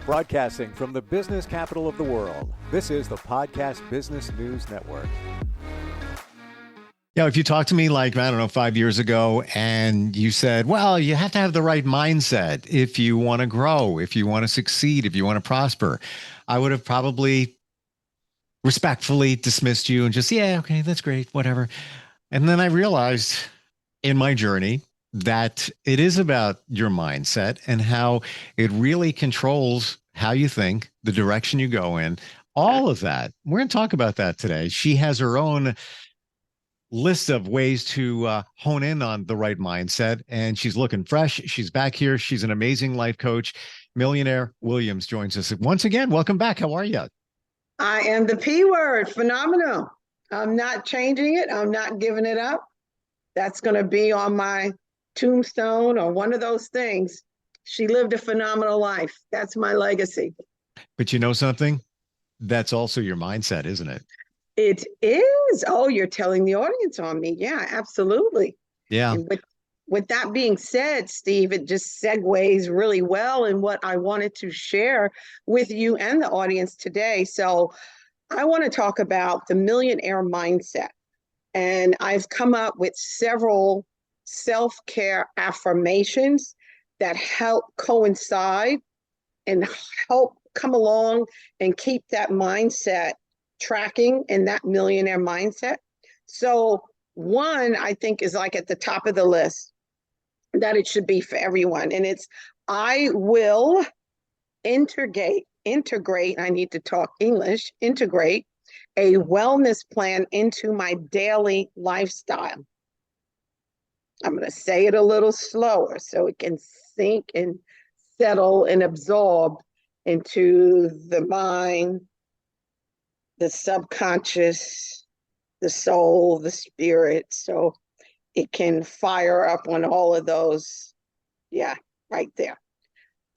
Broadcasting from the business capital of the world, this is the Podcast Business News Network. If you talked to me like, I don't know, 5 years ago, and you said, well, you have to have the right mindset if you want to grow, if you want to succeed, if you want to prosper, I would have probably respectfully dismissed you and just, yeah, okay, that's great, whatever. And then I realized in my journey that it is about your mindset and how it really controls how you think, the direction you go in, all of that. We're going to talk about that today. She has her own list of ways to hone in on the right mindset, and she's looking fresh. She's back here. She's an amazing life coach. Millionaire Williams joins us once again. Welcome back. How are you? I am the P word, phenomenal. I'm not changing it. I'm not giving it up. That's going to be on my tombstone or one of those things. She lived a phenomenal life. That's my legacy. But you know something? That's also your mindset, isn't it? It is. Oh, you're telling the audience on me. Yeah, absolutely. Yeah. And with that being said, Steve, it just segues really well in what I wanted to share with you and the audience today. So I want to talk about the millionaire mindset. And I've come up with several self-care affirmations that help coincide and help come along and keep that mindset tracking in that millionaire mindset. So one, I think, is like at the top of the list that it should be for everyone. And it's, I will integrate, I need to talk English, integrate a wellness plan into my daily lifestyle. I'm going to say it a little slower so it can sink and settle and absorb into the mind, the subconscious, the soul, the spirit, so it can fire up on all of those. Yeah, right there.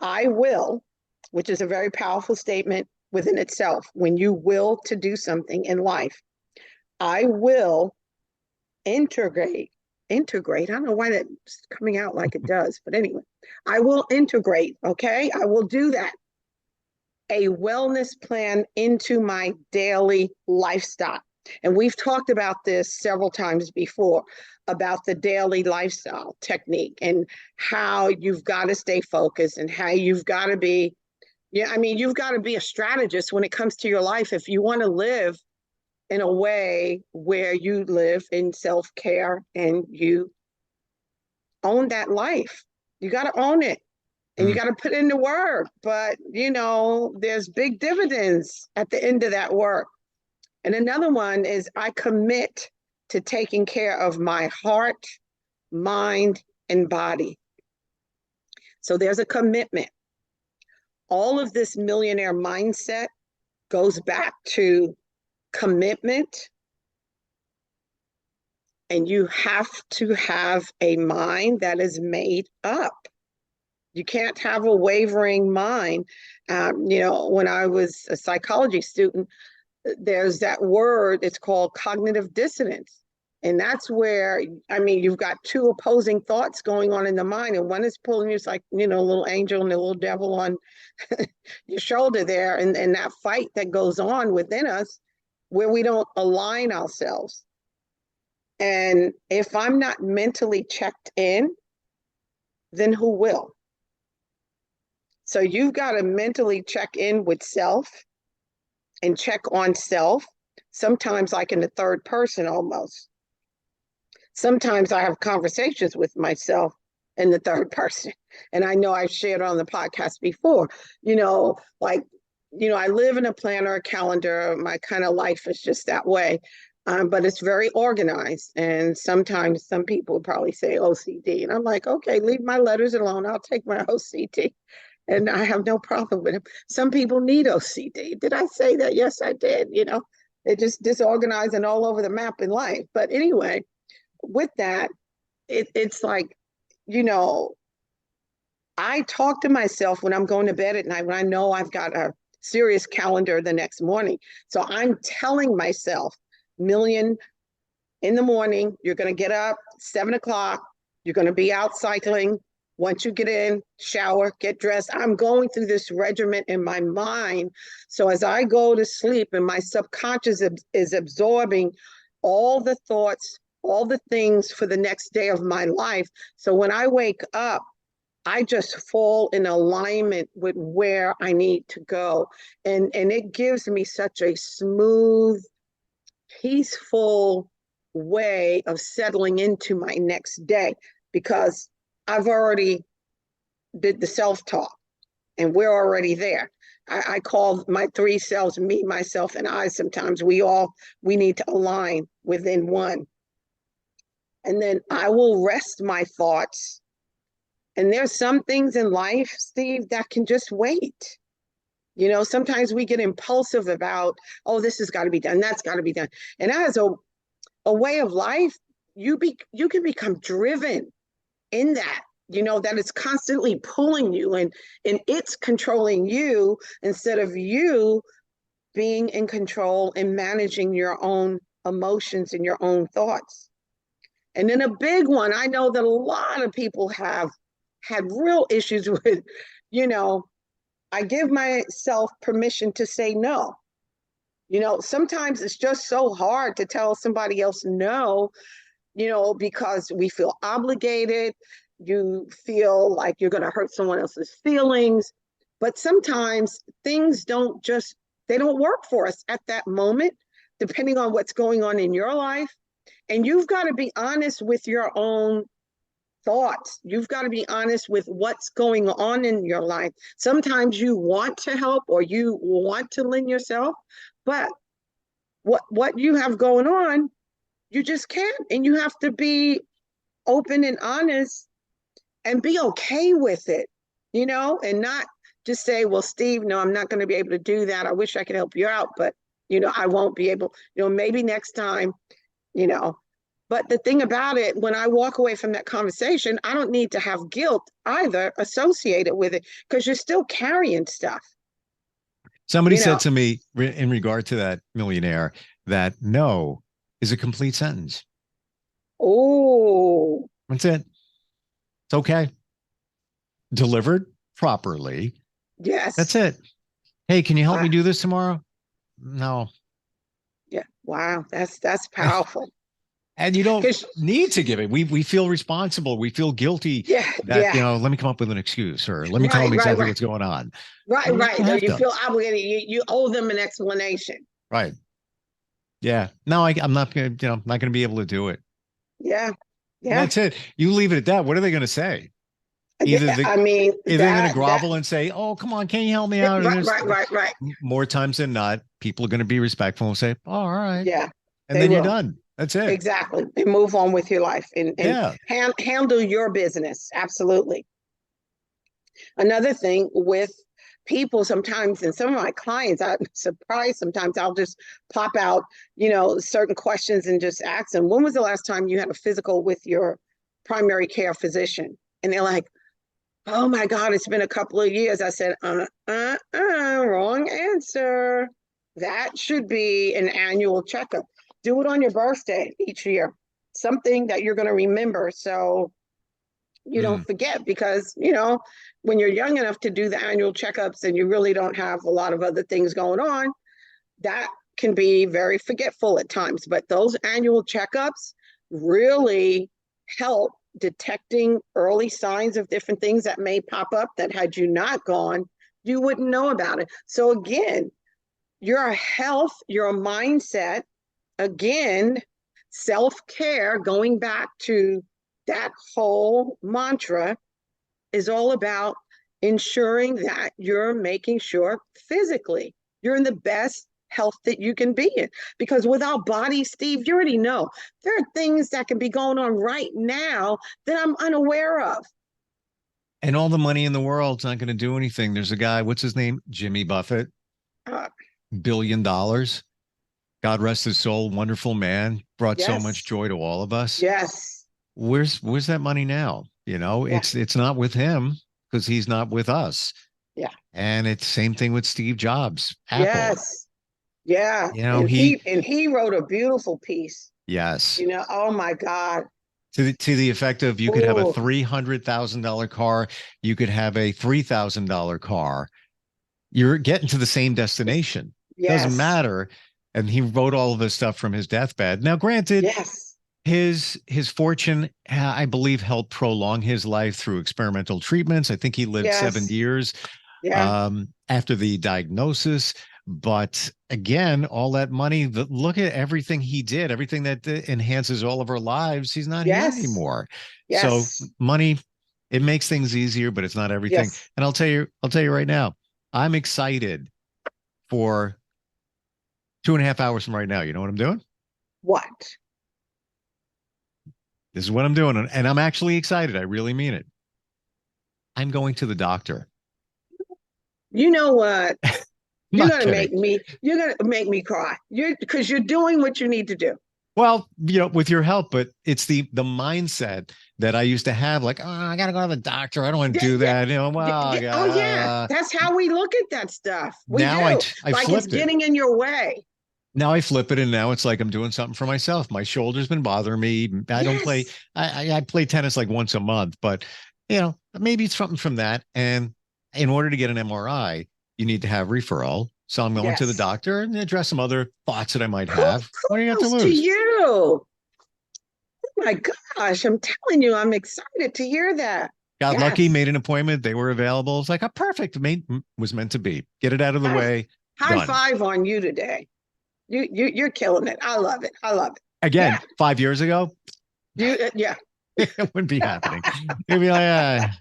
I will, which is a very powerful statement within itself. When you will to do something in life, I will integrate. I don't know why that's coming out like it does, but anyway, I will integrate, okay? I will do that. A wellness plan into my daily lifestyle. And we've talked about this several times before, about the daily lifestyle technique and how you've got to stay focused and how you've got to be, you've got to be a strategist when it comes to your life. If you want to live in a way where you live in self-care and you own that life, you got to own it. And you got to put in the work, but there's big dividends at the end of that work. And another one is I commit to taking care of my heart, mind, and body. So there's a commitment. All of this millionaire mindset goes back to commitment. And you have to have a mind that is made up. You can't have a wavering mind. When I was a psychology student, there's that word, it's called cognitive dissonance. And that's where, you've got two opposing thoughts going on in the mind. And one is pulling you, it's like, a little angel and a little devil on your shoulder there. And that fight that goes on within us where we don't align ourselves. And if I'm not mentally checked in, then who will? So you've got to mentally check in with self and check on self, sometimes like in the third person almost. Sometimes I have conversations with myself in the third person. And I know I've shared on the podcast before, I live in a planner, a calendar. My kind of life is just that way. But it's very organized. And sometimes some people probably say OCD. And I'm like, okay, leave my letters alone. I'll take my OCD. And I have no problem with it. Some people need OCD. Did I say that? Yes, I did. They're just disorganized and all over the map in life. But anyway, with that, it's like, I talk to myself when I'm going to bed at night, when I know I've got a serious calendar the next morning. So I'm telling myself, Million, in the morning, you're going to get up 7 o'clock. You're going to be out cycling. once you get in, shower, get dressed, I'm going through this regimen in my mind. So as I go to sleep and my subconscious is absorbing all the thoughts, all the things for the next day of my life. So when I wake up, I just fall in alignment with where I need to go. And it gives me such a smooth, peaceful way of settling into my next day, because I've already did the self-talk and we're already there. I call my three selves, me, myself, and I. Sometimes we need to align within one. And then I will rest my thoughts. And there's some things in life, Steve, that can just wait. You know, sometimes we get impulsive about, oh, this has got to be done, that's got to be done. And as a way of life, you can become driven in that, you know, that it's constantly pulling you and it's controlling you instead of you being in control and managing your own emotions and your own thoughts. And then a big one, I know that a lot of people have had real issues with, you know, I give myself permission to say no. You know, sometimes it's just so hard to tell somebody else no, you know, because we feel obligated. You feel like you're going to hurt someone else's feelings. But sometimes things they don't work for us at that moment, depending on what's going on in your life. And you've got to be honest with your own thoughts. You've got to be honest with what's going on in your life. Sometimes you want to help or you want to lend yourself, but what you have going on, you just can't. And you have to be open and honest and be okay with it, you know, and not just say, well, Steve, no, I'm not going to be able to do that. I wish I could help you out, but, you know, I won't be able, you know, maybe next time, you know. But the thing about it, when I walk away from that conversation, I don't need to have guilt either associated with it, because you're still carrying stuff. Somebody You know, said to me in regard to that millionaire that no is a complete sentence. oh, That's it. It's okay. Delivered properly. yes. That's it. Hey, can you help Uh, me do this tomorrow? No. yeah. Wow. That's powerful. And you don't 'Cause- need to give it. We feel responsible. We feel guilty yeah, that, you yeah. know, let me come up with an excuse or let me tell Right, them right, exactly right. what's going on. Right, You right. don't have You to. feel obligated. You owe them an explanation. Right. Yeah. No, I'm not going to, you know, I'm not going to be able to do it. Yeah. And Yeah. that's it. You leave it at that. What are they going to say? Either I mean, they're going to that grovel and say, "Oh, come on, can you help me out?" And right, there's right. more times than not, people are going to be respectful and say, "Oh, all right," Yeah, and they then you're will. done. That's it. Exactly. And move on with your life and Yeah. handle your business. Absolutely. Another thing with people sometimes, and some of my clients, I'm surprised sometimes I'll just pop out, you know, certain questions and just ask them, when was the last time you had a physical with your primary care physician? And they're like, oh my God, it's been a couple of years. I said, wrong answer. That should be an annual checkup. Do it on your birthday each year, something that you're going to remember. So you Mm. don't forget, because, you know, when you're young enough to do the annual checkups and you really don't have a lot of other things going on, that can be very forgetful at times. But those annual checkups really help detecting early signs of different things that may pop up that had you not gone, you wouldn't know about it. So again, your health, your mindset, again, self-care, going back to that whole mantra, is all about ensuring that you're making sure physically you're in the best health that you can be in. Because with our body, Steve, you already know there are things that can be going on right now that I'm unaware of. And all the money in the world's not going to do anything. There's a guy, what's his name? Jimmy Buffett, Uh, $1 billion. God rest his soul. Wonderful man. Brought so much yes, joy to all of us. yes, Where's that money now? You know, yeah, it's not with him because he's not with us. yeah, And it's same thing with Steve Jobs, Apple. yes, yeah. You know, And he wrote a beautiful piece. yes. You know, oh my God. To the effect of you could have a Oh, $300,000 car, you could have a $3,000 car. You're getting to the same destination. Doesn't yes, matter. And he wrote all of this stuff from his deathbed. Now, granted, yes, his fortune, I believe, helped prolong his life through experimental treatments. I think he lived 7 years yeah, after the diagnosis. But again, all that money, look at everything he did, everything that enhances all of our lives. He's not here yes, anymore. So yes, money, it makes things easier, but it's not everything. yes. And I'll tell you right now, I'm excited for 2.5 hours from right now. You know what I'm doing? What? This is what I'm doing. And I'm actually excited. I really mean it. I'm going to the doctor. You know what? I'm not kidding. You're gonna make me cry. Because you're doing what you need to do. Well, with your help, but it's the mindset that I used to have, like, oh, I gotta go to the doctor. I don't want to Yeah, do yeah, that. Well, oh yeah. That's how we look at that stuff. We now I do. I Like it's flipped it. getting in your way. Now I flip it, and now it's like I'm doing something for myself. My shoulder's been bothering me. I don't play. Yes, I play tennis like once a month, but maybe it's something from that. And in order to get an MRI, you need to have referral. So I'm going to the yes. doctor and address some other thoughts that I might have. What do you have to Kudos to lose? you. Oh my gosh, I'm telling you, I'm excited to hear that. Got lucky, Yes. made an appointment. They were available. It's like a perfect was meant to be. Get it out of the High, way. high Done. five on you today. You're killing it. I love it. I love it. Yeah. Again, 5 years ago, Yeah. it wouldn't be happening. It'd be like,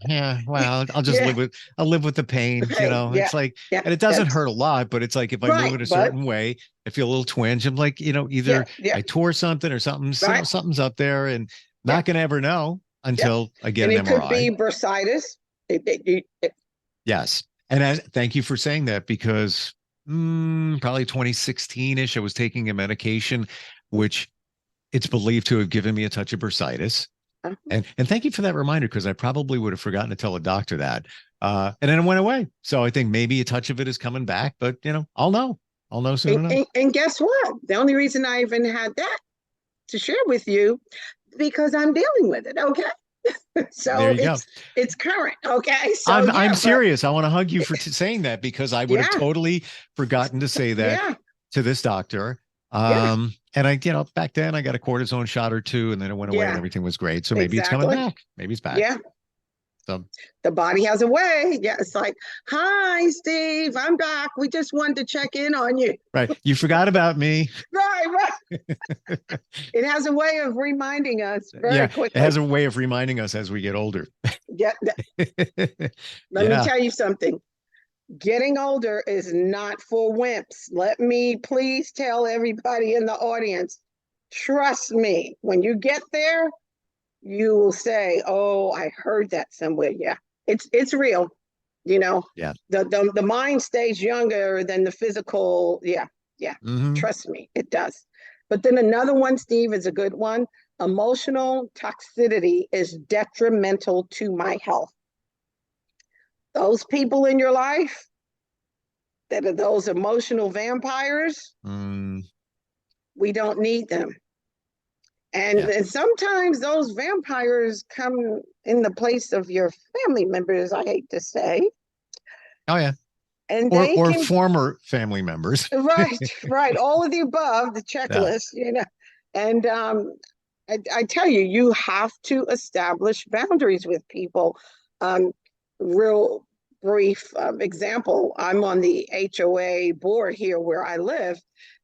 yeah, well, Yeah. I'll live with the pain. Hey, yeah. It's like, Yeah. and it doesn't That's hurt a lot, but it's like if I move right. it a But certain way, I feel a little twinge. I'm like, yeah, either yeah. I tore something or something's, Right. something's up there, and Yeah. not gonna ever know Yeah. until I get And an it could MRI. be bursitis. Yes. And thank you for saying that because probably 2016-ish, I was taking a medication, which it's believed to have given me a touch of bursitis. And thank you for that reminder because I probably would have forgotten to tell a doctor that. And then it went away. So I think maybe a touch of it is coming back, but I'll know. I'll know soon enough. And guess what? The only reason I even had that to share with you because I'm dealing with it. Okay. There So you go. it's current. Okay. So I'm yeah, but serious. I want to hug you for saying that because I would have yeah, totally forgotten to say that yeah, to this doctor. yeah, And back then I got a cortisone shot or two and then it went away and yeah, everything was great. So maybe it's coming exactly. back. Maybe it's back. Yeah. So, The body has a way. Yeah. It's like, hi, Steve, I'm back. We just wanted to check in on you. right. You forgot about me. Right, right. It has a way of reminding us very Yeah. It quickly. has a way of reminding us as we get older. Yeah. Let me Yeah. tell you something. Getting older is not for wimps. Let me please tell everybody in the audience, trust me, when you get there, you will say, "Oh, I heard that somewhere." Yeah, it's real. You know, Yeah. the mind stays younger than the physical. Yeah, yeah. Hmm. Trust me, it does. But then another one, Steve, is a good one. Emotional toxicity is detrimental to my health. Those people in your life that are those emotional vampires, Mm, we don't need them. And, yeah. and sometimes those vampires come in the place of your family members, I hate to say, Oh yeah. and Or they or can, former family members. right, right, all of the above, the Yeah. checklist, And I tell you, you have to establish boundaries with people. Real brief example, I'm on the HOA board here where I live,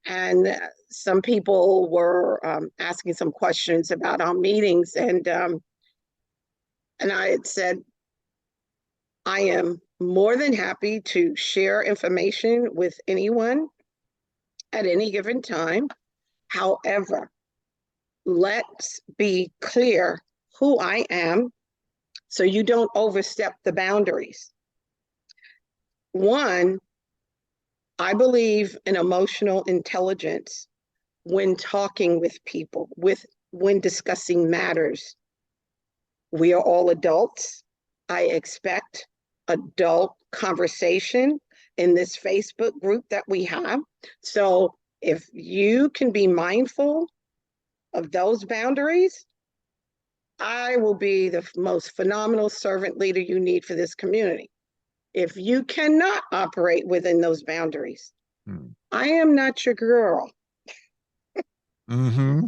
and some people were asking some questions about our meetings, and I had said, I am more than happy to share information with anyone at any given time. However, let's be clear who I am so you don't overstep the boundaries. One, I believe in emotional intelligence when talking with people, when discussing matters. We are all adults. I expect adult conversation in this Facebook group that we have. So if you can be mindful of those boundaries, I will be the most phenomenal servant leader you need for this community. If you cannot operate within those boundaries, I am not your girl. Mm-hmm.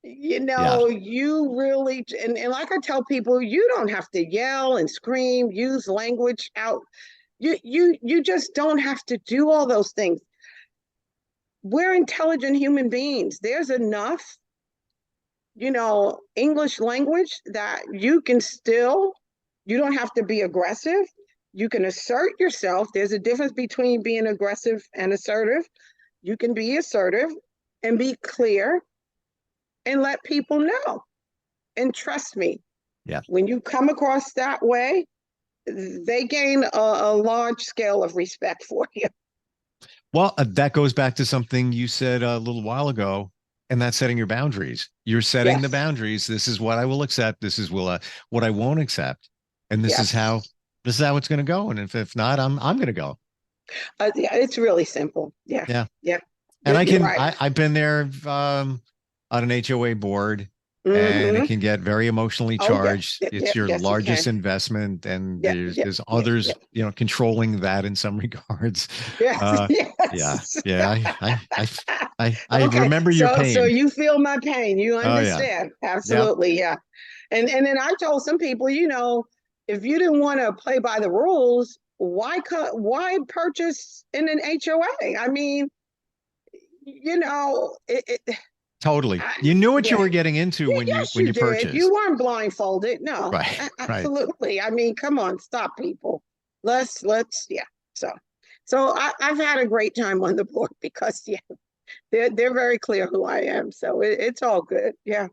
Yeah. You really, and like I tell people, you don't have to yell and scream, use language out. You just don't have to do all those things. We're intelligent human beings. There's enough, English language that you don't have to be aggressive. You can assert yourself. There's a difference between being aggressive and assertive. You can be assertive and be clear and let people know. And trust me, when you come across that way, they gain a large scale of respect for you. Well, that goes back to something you said a little while ago, and that's setting your boundaries. You're setting the boundaries. This is what I will accept. This is what I won't accept, and this is how it's going to go. And if not, I'm going to go. Yeah, it's really simple. Yeah. And I've been there on an HOA board, and it can get very emotionally charged. It's your largest investment, and there's others, controlling that in some regards. I remember your pain. So you feel my pain. You understand. Absolutely. Yeah. And then I told some people, if you didn't want to play by the rules, why purchase in an HOA? I mean, Totally. You knew what you were getting into when you purchased. You weren't blindfolded. No. Right. Absolutely. I mean, come on, stop, people. Let's So I've had a great time on the board because they're very clear who I am. So it's all good. Yeah.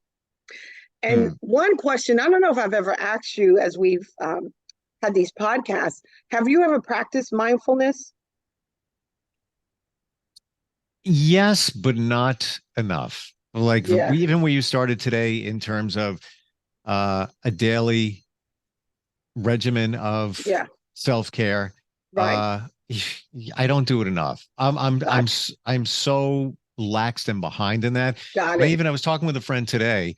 And one question, I don't know if I've ever asked you as we've had these podcasts, have you ever practiced mindfulness? Yes, but not enough. Like even where you started today in terms of a daily regimen of self-care. Right. I don't do it enough. I'm so laxed and behind in that. I was talking with a friend today,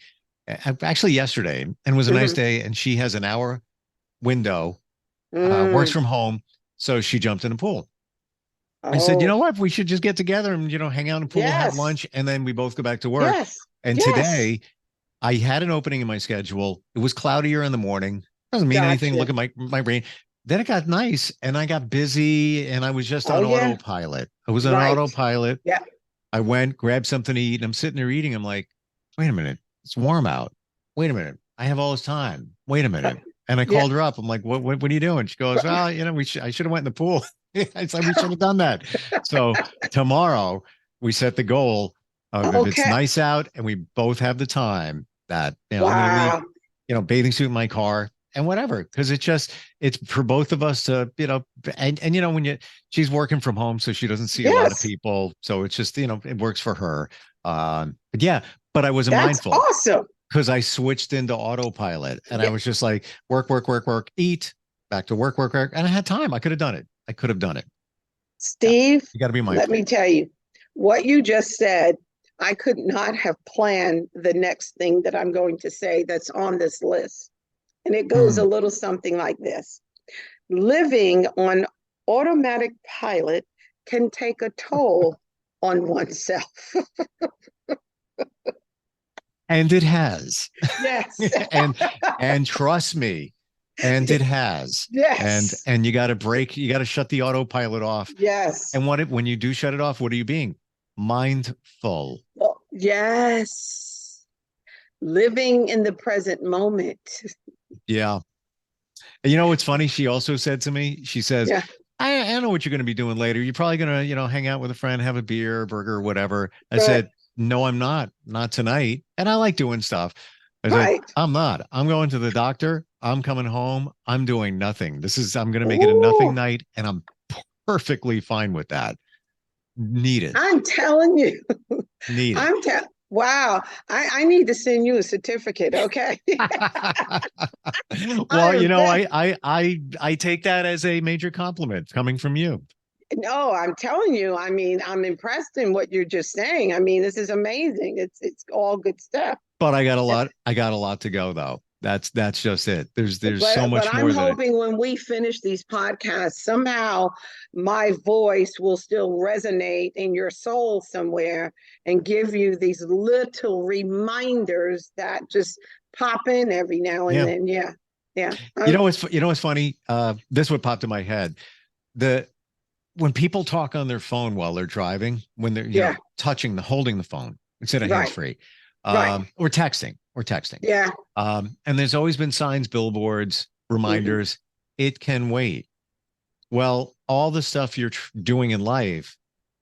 actually yesterday, and it was a nice day, and she has an hour window, works from home, so she jumped in the pool. I said, you know what? We should just get together and, hang out in the pool, have lunch, and then we both go back to work. And today I had an opening in my schedule. It was cloudier in the morning. Doesn't mean anything. Look at my brain. Then it got nice and I got busy and I was just on autopilot. I was on autopilot. Yeah. I went, grabbed something to eat, and I'm sitting there eating. I'm like, wait a minute. It's warm out. Wait a minute. I have all this time. Wait a minute. And I called her up. I'm like, what are you doing? She goes, well, I should have went in the pool. I said, we should have done that. So tomorrow we set the goal of if it's nice out and we both have the time that, I'm going to leave, bathing suit in my car and whatever. Cause it's for both of us to, when she's working from home, so she doesn't see a lot of people. So it's just, it works for her. But I wasn't mindful. Awesome. Cause I switched into autopilot and I was just like, work, eat, back to work. And I had time. I could have done it. Steve, you got to be mindful. Let me tell you, what you just said, I could not have planned the next thing that I'm going to say that's on this list. And it goes a little something like this. Living on automatic pilot can take a toll on oneself. And it has. Yes. and trust me, and it has. Yes. And you got to break, you got to shut the autopilot off. Yes. And when you do shut it off, what are you being? Mindful. Well, yes. Living in the present moment. Yeah. And you know what's funny? She also said to me, she says, I don't know what you're going to be doing later. You're probably going to, hang out with a friend, have a beer, a burger, whatever. I said, no, I'm not tonight. And I like doing stuff. I said, I'm not. I'm going to the doctor. I'm coming home. I'm doing nothing. I'm going to make it a nothing night. And I'm perfectly fine with that. Need it. I'm telling you. Need it. Wow. I need to send you a certificate. Okay. Well, I take that as a major compliment coming from you. No, I'm telling you, I mean, I'm impressed in what you're just saying. I mean, this is amazing. It's all good stuff. But I got a lot to go though. That's just it. There's so But much I'm more that I, hoping when we finish these podcasts, somehow my voice will still resonate in your soul somewhere and give you these little reminders that just pop in every now and yeah. then. Yeah. Yeah. You know what's funny? This what popped in my head. The When people talk on their phone while they're driving, when they're, you know, Yeah. holding the phone instead of hands Right. free, Right. or texting. Yeah. And there's always been signs, billboards, Hmm. reminders. It can wait. Well, all the stuff you're doing in life,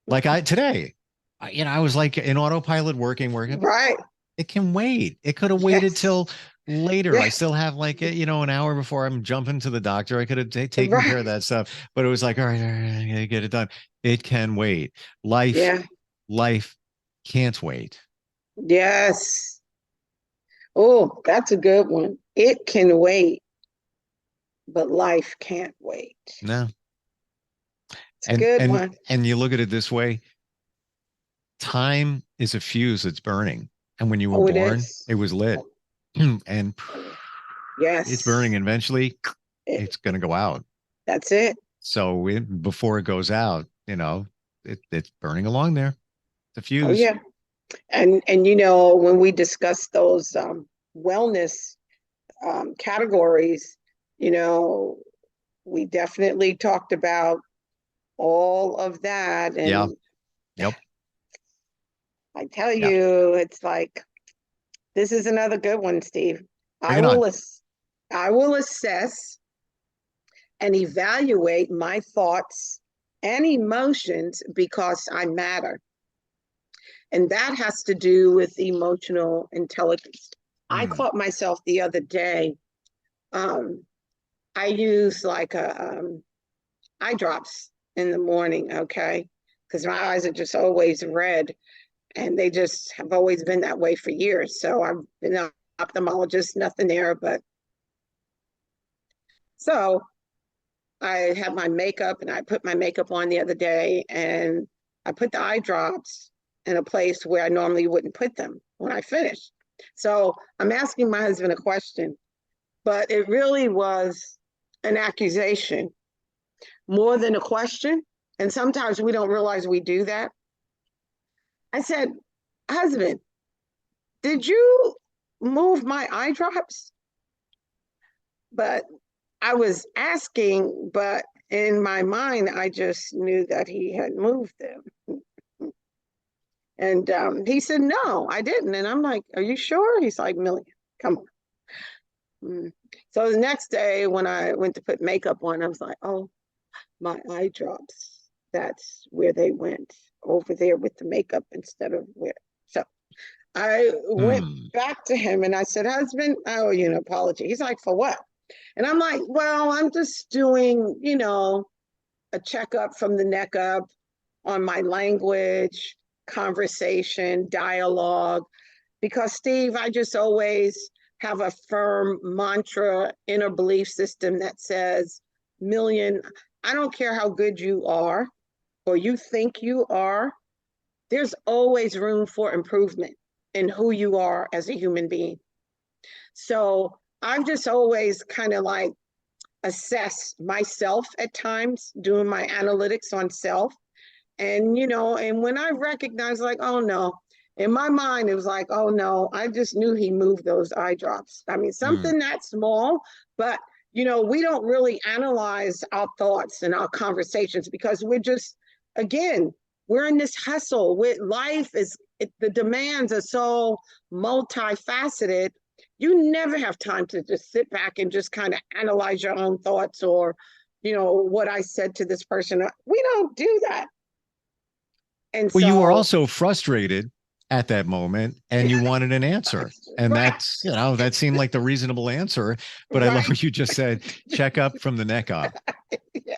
like today, I was like in autopilot working. Right. It can wait. It could have waited Yes. till later. I Yeah. still have like an hour before I'm jumping to the doctor. I could have taken care of Right. that stuff, but it was like, all right, I gotta get it done. It can wait. Life, Yeah. life can't wait. Yes. Oh, that's a good one. It can wait, but life can't wait. No, It's a good one. and you look at it this way: time is a fuse that's burning, and when you were Oh, it born, is. it was lit, Oh, and it's burning. yes. And eventually, It, it's gonna go out. that's it. So before it goes out, it's burning along there. It's a Oh, fuse. yeah. And when we discuss those wellness categories, you know, we definitely talked about all of that. Yeah. And Yep. I tell Yeah. you, it's like this is another good one, Steve. Bring I it on. will I will assess and evaluate my thoughts and emotions because I matter. And that has to do with emotional intelligence. I Mm. caught myself the other day. Um, I use like eye drops in the morning, okay? Because my eyes are just always red and they just have always been that way for years. So I've been an ophthalmologist, nothing there. But so I had my makeup and I put my makeup on the other day and I put the eye drops in a place where I normally wouldn't put them when I finished. So I'm asking my husband a question, but it really was an accusation more than a question. And sometimes we don't realize we do that. I said, husband, did you move my eye drops? But I was asking, but in my mind, I just knew that he had moved them. And he said, no, I didn't. And I'm like, are you sure? He's like, Million, come on. So the next day when I went to put makeup on, I was like, oh, my eye drops. That's where they went, over there with the makeup instead of where. So I went Mm. back to him and I said, husband, I owe you an apology. He's like, for what? And I'm like, well, I'm just doing, a checkup from the neck up on my language, conversation, dialogue. Because, Steve, I just always have a firm mantra, inner belief system that says, Million, I don't care how good you are or you think you are, there's always room for improvement in who you are as a human being. So I've just always kind of like assess myself at times, doing my analytics on self. And when I recognize, like, oh no, in my mind, it was like, oh no, I just knew he moved those eye drops. I mean, Mm. something that small, but we don't really analyze our thoughts and our conversations because again, we're in this hustle with life the demands are so multifaceted. You never have time to just sit back and just kind of analyze your own thoughts or, what I said to this person. We don't do that. And Well, you were so, also frustrated at that moment and you wanted an answer. And right, that seemed like the reasonable answer. But I love right, what you just said, check up from the neck up. yes,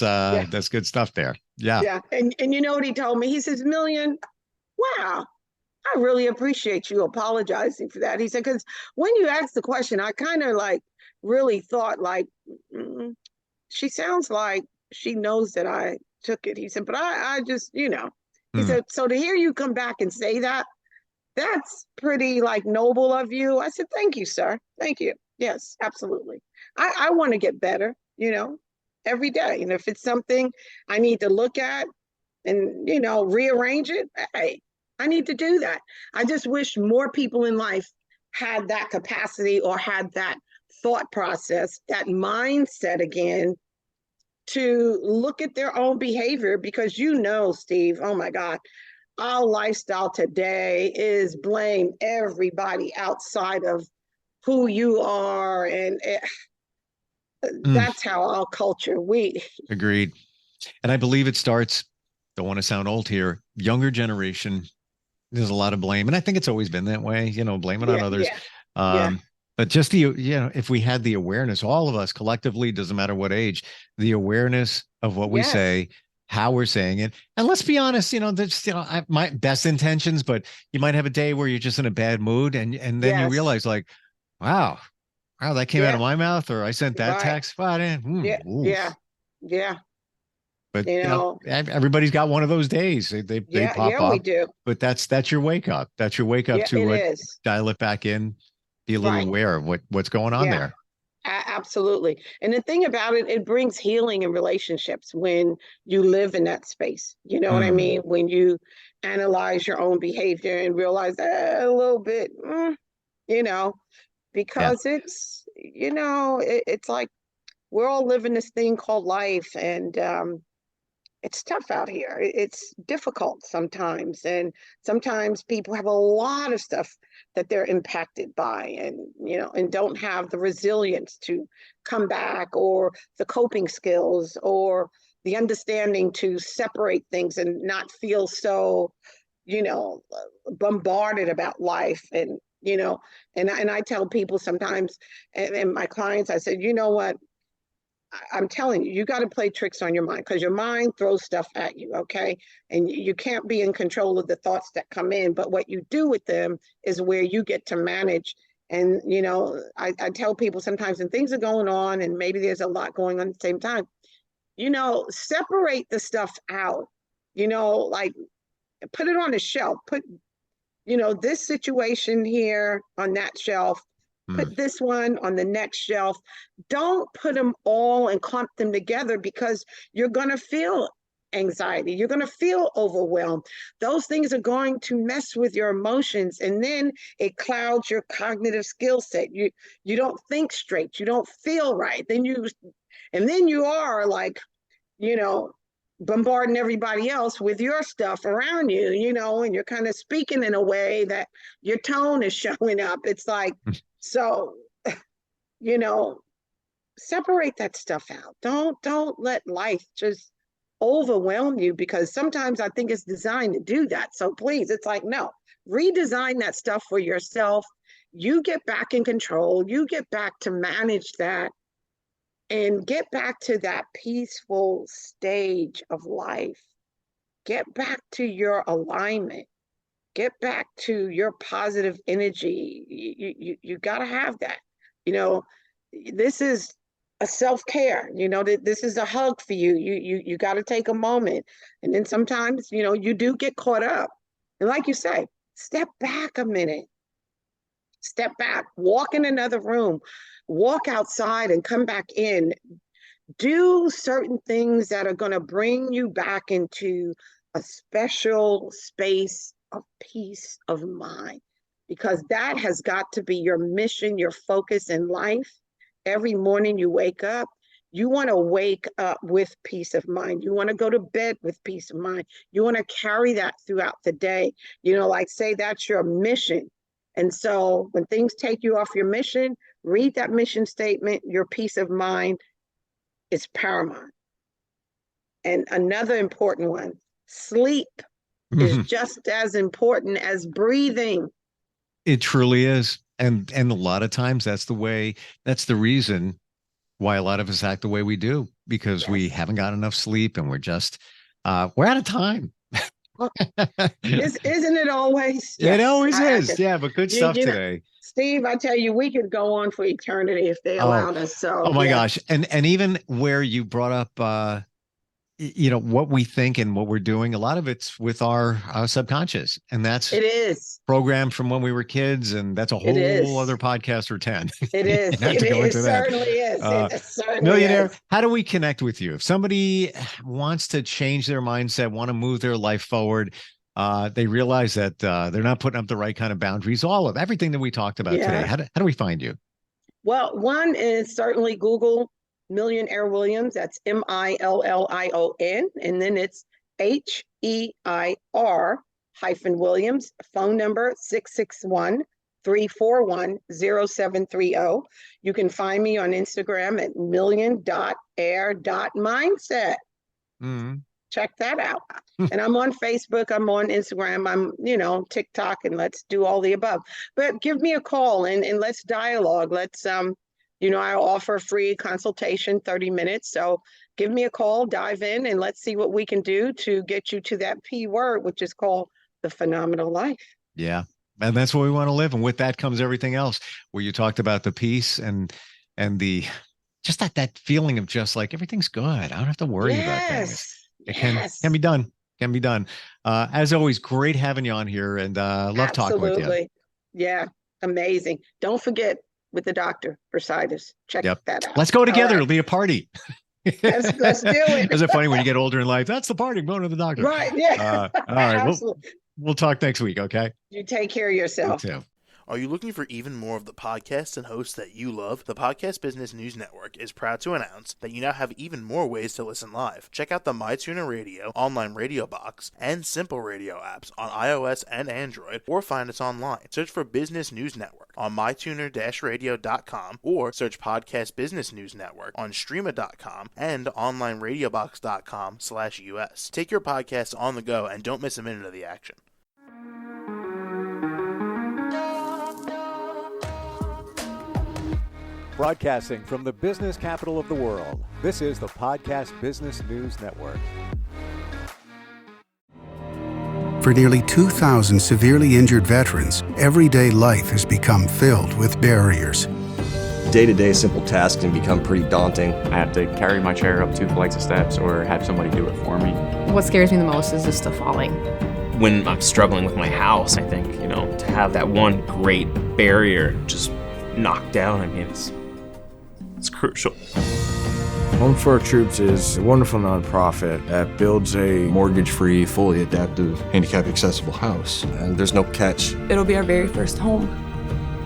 yeah, That's good stuff there. Yeah. yeah. And you know what he told me? He says, Million, wow, I really appreciate you apologizing for that. He said, because when you asked the question, I kind of like really thought like, she sounds like she knows that I took it. He said, but I just, he Hmm. said, so to hear you come back and say that, that's pretty like noble of you. I said, thank you, sir. Thank you. Yes, absolutely. I want to get better, every day. And if it's something I need to look at and, rearrange it, hey, I need to do that. I just wish more people in life had that capacity or had that thought process, that mindset again, to look at their own behavior, because Steve, oh my God, our lifestyle today is blame everybody outside of who you are. And Hmm. that's how our culture, Agreed. And I believe it starts, don't want to sound old here, younger generation. There's a lot of blame. And I think it's always been that way, blame it on yeah, others. yeah, yeah, Um, but just if we had the awareness, all of us collectively, doesn't matter what age, the awareness of what we yes, say, how we're saying it. And let's be honest, there's, my best intentions, but you might have a day where you're just in a bad mood and then you yes, realize like, wow, that came out yeah, of my mouth, or I sent that right, text. Wow, yeah, yeah, oof. yeah, But you know, everybody's got one of those days. They yeah, pop yeah, we up. do. But that's your wake up. That's your wake up Yeah, to it what, is. dial it back in, be a little Right. aware of what's going on Yeah. there. Absolutely. And the thing about it, it brings healing in relationships when you live in that space. You know what I Mm, mean? When you analyze your own behavior and realize a little bit, you know, yeah. because it's like we're all living this thing called life. And it's tough out here. It's difficult sometimes. And sometimes people have a lot of stuff that they're impacted by, and, and don't have the resilience to come back, or the coping skills, or the understanding to separate things and not feel so, bombarded about life. And, and I tell people sometimes, and my clients, I said, you know what? I'm telling you, you got to play tricks on your mind, because your mind throws stuff at you, okay? And you can't be in control of the thoughts that come in, but what you do with them is where you get to manage. And, I tell people sometimes when things are going on and maybe there's a lot going on at the same time, separate the stuff out, like put it on a shelf, put, this situation here on that shelf, Mm, put this one on the next shelf. Don't put them all and clump them together, because you're going to feel anxiety. You're going to feel overwhelmed. Those things are going to mess with your emotions, and then it clouds your cognitive skill set. You don't think straight. You don't feel right. And then you are like, you know, bombarding everybody else with your stuff around you, and you're kind of speaking in a way that your tone is showing up. It's like, so, you know, separate that stuff out. Don't let life just overwhelm you, because sometimes I think it's designed to do that. So please, it's like, no, redesign that stuff for yourself. You get back in control. You get back to manage that, and get back to that peaceful stage of life. Get back to your alignment. Get back to your positive energy. You got to have that. You know, this is a self-care. This is a hug for you. You got to take a moment. And then sometimes, you do get caught up. And like you say, step back a minute. Step back, walk in another room, walk outside and come back in. Do certain things that are going to bring you back into a special space of peace of mind, because that has got to be your mission, your focus in life. Every morning you wake up, you want to wake up with peace of mind. You want to go to bed with peace of mind. You want to carry that throughout the day. Like say that's your mission. And so when things take you off your mission, read that mission statement. Your peace of mind is paramount. And another important one, sleep is mhm. just as important as breathing. It truly is. And a lot of times that's the reason why a lot of us act the way we do, because we Yes. haven't got enough sleep and we're out of time. Well, isn't it always? It Yes. always I is. just, Yeah, but good you, stuff you know, today. Steve, I tell you, we could go on for eternity if they Oh, allowed us. So oh my yeah, gosh. And even where you brought up what we think and what we're doing, a lot of it's with our subconscious, and that's It is. programmed from when we were kids, and that's a It is. whole other podcast or 10. It is. You have to go into that. Certainly is. It certainly Millionaire, is. how do we connect with you? If somebody wants to change their mindset, want to move their life forward, they realize that they're not putting up the right kind of boundaries, all of everything that we talked about today. How do we find you? Well, one is certainly Google Millionaire Williams. That's Million. And then it's HEIR-Williams. Phone number 661-341-0730. You can find me on Instagram at million.air.mindset. Mm-hmm. Check that out. And I'm on Facebook, I'm on Instagram, I'm, TikTok, and let's do all the above. But give me a call and let's dialogue. Let's, I offer free consultation, 30 minutes. So give me a call, dive in, and let's see what we can do to get you to that P word, which is called the phenomenal life. Yeah. And that's where we want to live. And with that comes everything else, where you talked about the peace and the, just that feeling of just like, everything's good. I don't have to worry about things. It can be done. Can be done. As always, great having you on here, and love talking with you. Yeah, amazing. Don't forget with the doctor, bursitis. Check that out. Let's go together. It'll be a party. Let's do it. Is it funny when you get older in life? That's the party. I'm going to the doctor. Right. Yeah. All right. We'll talk next week. Okay. You take care of yourself. You too. Are you looking for even more of the podcasts and hosts that you love? The Podcast Business News Network is proud to announce that you now have even more ways to listen live. Check out the MyTuner Radio, online radio box, and Simple Radio apps on iOS and Android, or find us online. Search for Business News Network on mytuner-radio.com, or search Podcast Business News Network on streama.com and onlineradiobox.com/US. Take your podcast on the go and don't miss a minute of the action. Broadcasting from the business capital of the world, this is the Podcast Business News Network. For nearly 2,000 severely injured veterans, everyday life has become filled with barriers. Day-to-day simple tasks can become pretty daunting. I have to carry my chair up 2 flights of steps or have somebody do it for me. What scares me the most is just the falling. When I'm struggling with my house, I think, to have that one great barrier just knocked down, it's crucial. Home for Our Troops is a wonderful nonprofit that builds a mortgage-free, fully adaptive, handicap-accessible house. And there's no catch. It'll be our very first home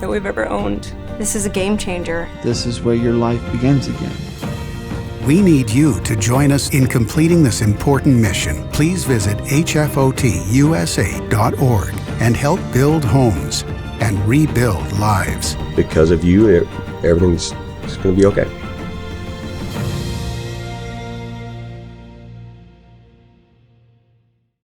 that we've ever owned. This is a game changer. This is where your life begins again. We need you to join us in completing this important mission. Please visit hfotusa.org and help build homes and rebuild lives. Because of you, everything's going to be okay.